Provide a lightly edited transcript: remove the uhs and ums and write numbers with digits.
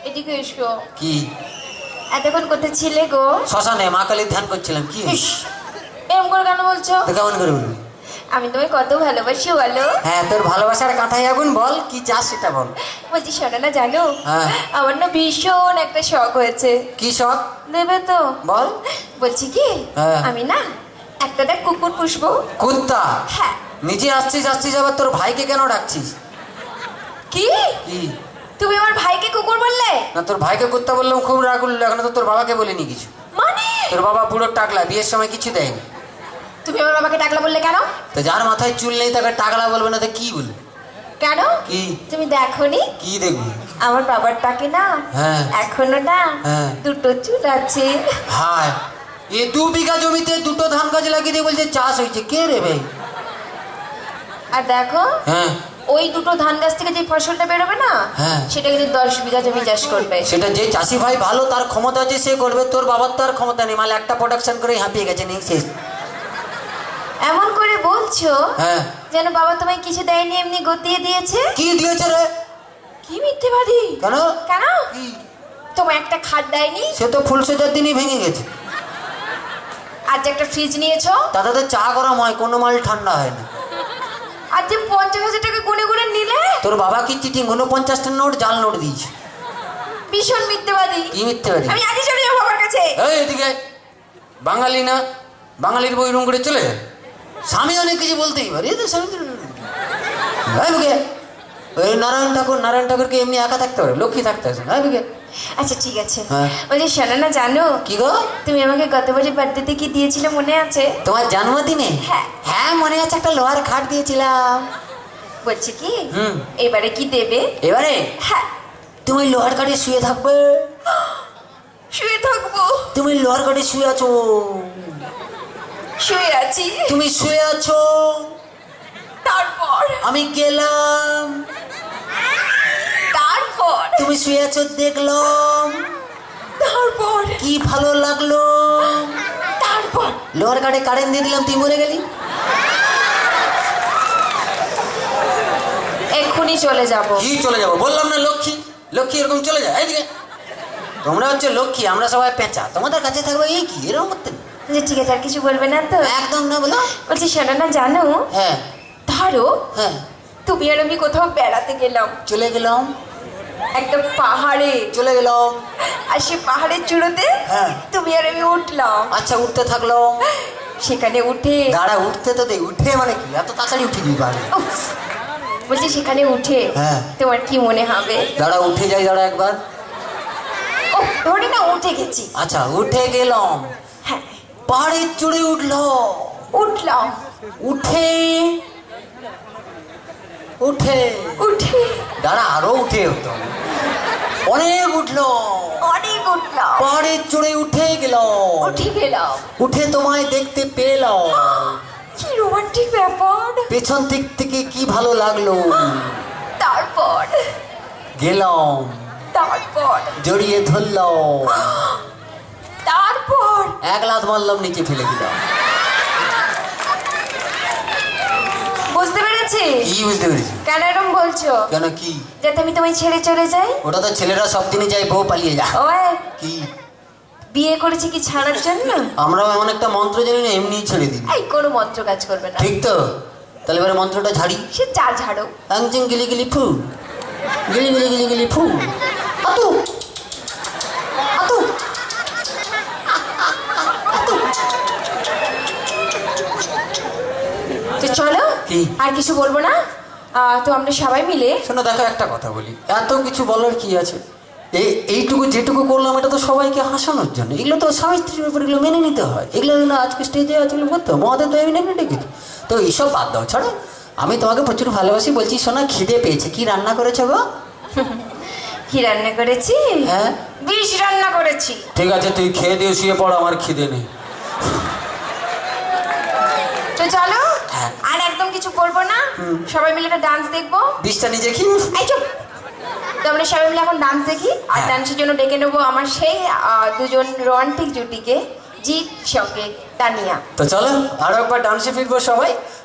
এদিকে এসো। কি এতক্ষণ কোথায় ছিলে গো? শ্মশানে মা কালীর ধ্যান করছিলাম। কি এরকম করে কেন বলছো? তো কেমন করে বলবি? আমি তোমায় কত ভালোবাসি বলো। হ্যাঁ, তোর ভালোবাসার কাঁথায় আগুন, বল কি চাস সেটা বল। বলছি শোনো না, জানো হ্যাঁ। আমার না ভীষণ একটা শখ হয়েছে। কি শখ? দেবে তো? বল। বলছি কি, হ্যাঁ। আমি না একটা কুকুর পুষবো। কুত্তা? হ্যাঁ। নিজে আসছিস আবার তোর ভাইকে কেন ডাকছিস? কি কি তুমি আমার ভাইকে কুকুর বললে? না, তোর ভাইকে কুত্তা বললাম, খুব রাগ উঠলো। এখন তো তোর বাবাকে বলিনি কিছু। মানে তোর বাবা পুরো টাকলা, বিয়ের সময় কিছু দেয়নি। তুমি আমার বাবাকে টাকলা বললে কেন? তো যার মাথায় চুল নেই তাকে টাকলা বলবে না তো কি বলবে? কেন? কি তুমি দেখোনি কি দেখবি? আমার বাবার টাকে না হ্যাঁ। এখনো না হ্যাঁ। দুটো চুল আছে। হায়, এ 2 বিঘা জমিতে 2টো ধান গাছ লাগিয়ে দিয়ে বলছে চাষ হয়েছে। কে রে ভাই? আর দেখো, হ্যাঁ। ওই দুটো ধান গাছ থেকে যে ফসলটা বেরোবে না, হ্যাঁ। সেটা কিন্তু 10 বিঘা জমি চাষ করবে। সেটা যে চাষি ভাই ভালো, তার ক্ষমতা আছে, সে করবে। তোর বাবার তো আর ক্ষমতা নেই, মাল একটা প্রোডাকশন করে হাঁপিয়ে গেছে, নেই শেষ। এমন করে বলছো হ্যাঁ। যেন বাবা তোমায় কিছু দেয়নি, এমনি গতিয়ে দিয়েছে। কি দিয়েছে রে? কি মিথ্যেবাদী! কেন? কেন কি? তোমায় একটা খাট দেয়নি? সে তো ফুলসজ্জার দিনই ভেঙে গেছে। আর যে একটা ফ্রিজ নিয়েছো, তাতে তো চা গরম হয়, কোনো মাল ঠান্ডা হয় না। আর যে 50,000 টাকা গুনে গুনে নিলে। তোর বাবা কি চিটিং? 49টা নোট জাল নোট দিয়েছে। ভীষণ মিথ্যেবাদী। কি মিথ্যেবাদী? আমি আজই চলে যাবো বাবার কাছে। এই এদিকে, বাঙালি না, বাঙালির বই রুম করে চলে যায়। স্বামী অনেক কিছু বলতেই পারে, তো স্বামী ওই নারায়ণ ঠাকুরকে এমনি একা থাকতে পারে, লক্ষ্মী থাকতে আছে না? আচ্ছা ঠিক আছে। হ্যাঁ। বলছি শোনো না, জানো কি গো? তুমি আমাকে গতবারের বার্থডেতে কি দিয়েছিলে মনে আছে? তোমার জন্মদিনে? হ্যাঁ। হ্যাঁ মনে আছে, একটা লোহার খাট দিয়েছিলাম। বলছি কি, হুম। এবারে কি দেবে? এবারে হ্যাঁ। তুমি লোহার খাটে শুয়ে থাকবে। শুয়ে থাকবো? তুমি লোহার খাটে শুয়ে আছো। শুয়ে আছি। তুমি শুয়ে আছো, তারপর? আমি গেলাম। তারপর? তুমি শুয়ে আছো, দেখলাম। তারপর? কি ভালো লাগলো। তারপর? লোহার কাটে কারেন্ট দিয়ে দিলাম, তুই মরে গেলি। এক্ষুনি চলে যাব। কি চলে যাবো? বললাম না লক্ষ্মী, লক্ষ্মী এরকম চলে যায়। এইদিকে, তোমরা হচ্ছে লক্ষ্মী, আমরা সবাই পেঁচা। তোমাদের কাছে থাকবে এই কি এরকম করতে? যে ঠিক আছে, আর কিছু বলবে না তো? একদম না, বলো। বলছি শোনো না, জানো হ্যাঁ। ধরো হ্যাঁ। তুমি আর আমি কোথাও বেড়াতে গেলাম, চলে গেলাম। একটা পাহাড়ে চলে গেলাম। আর সে পাহাড়ের চূড়োতে হ্যাঁ। তুমি আর আমি উঠলাম। আচ্ছা, উঠতে থাকলাম। সেখানে উঠে দাঁড়া, উঠতে তো দে। উঠে মানে কি? এত তাড়াতাড়ি উঠে দিবি পারে? উফ, বলছি সেখানে উঠে হ্যাঁ। তোমার কি মনে হবে? দাঁড়া, উঠে যাই, দাঁড়া একবার। ও ধরে না উঠে গেছি। আচ্ছা, উঠে গেলাম। হ্যাঁ। পাহাড়ের চড়ে উঠলো। উঠলাম। উঠে উঠে উঠে দাঁড়া, আরো উঠে হতো। অনেক উঠলো। অনেক উঠলাম। পাহাড়ের চড়ে উঠে গেল। উঠে গেলাম। উঠে তোমায় দেখতে পেলাম। কি রোমান্টিক ব্যাপার! পেছন দিক থেকে কি ভালো লাগলো। তারপর? গেলাম, তারপর? জড়িয়ে ধরলাম। তারপর? এক লাথ মারলাম, নিচে ফেলে দিলাম। বুঝতে পেরেছি। কি বুঝতে পেরেছি? কেন এরকম বলছো? কেন কি? যাতে আমি তোমায় ছেড়ে চলে যাই। ওটা তো ছেলেরা সব দিনই যায়, বউ পালিয়ে যায়। ওই কি? বিয়ে করেছি কি ছাড়ার জন্য? আমরাও এমন একটা মন্ত্র জানি না, এমনি ছেড়ে দিই। এই কোনো মন্ত্র কাজ করবে না। ঠিক তো? তাহলে এবারে মন্ত্রটা ঝাড়ি। সে যা ঝাড়ো। আংচিং গিলি গিলি ফু, গিলি গিলি গিলি গিলি ফু। আতু আতু আতু। তো চলো, কি? আর কিছু বলবো না। তো আমরা সবাই মিলে শোনো, দেখো একটা কথা বলি, এত কিছু বলার কি আছে? এইটুকু যেটুকু করলাম এটা তো সবাইকে হাসানোর জন্য। এগুলো তো স্বামী স্ত্রীর ব্যাপার, এগুলো মেনে নিতে হয়। এগুলো আজকে স্টেজে আছে করতে মদের তো এমনি ডেকেছি। তো এইসব বাদ দাও, ছাড়ো। আমি তোমাকে প্রচুর ভালোবাসি। বলছি শোনা, খিদে পেয়েছে, কি রান্না করেছো গো? কি রান্না করেছি? হ্যাঁ, বিষ রান্না করেছি। ঠিক আছে, তুই খেয়ে দিয়ে শুয়ে পড়, আমার খিদে নেই। তো চলো, হ্যাঁ। আর একদম কিছু বলবো না। সবাই মিলে একটা ডান্স দেখবো। বিষটা নিজে কি? এই চুপ। তো আমরা সবাই মিলে এখন ডান্স দেখি। আর হ্যাঁ। ডান্সের জন্য ডেকে নেবো আমার সেই দুজন রোমান্টিক জুটিকে, জিৎ সঙ্গে তানিয়া। তো চলো আরো একবার ডান্সে ফিরবো সবাই।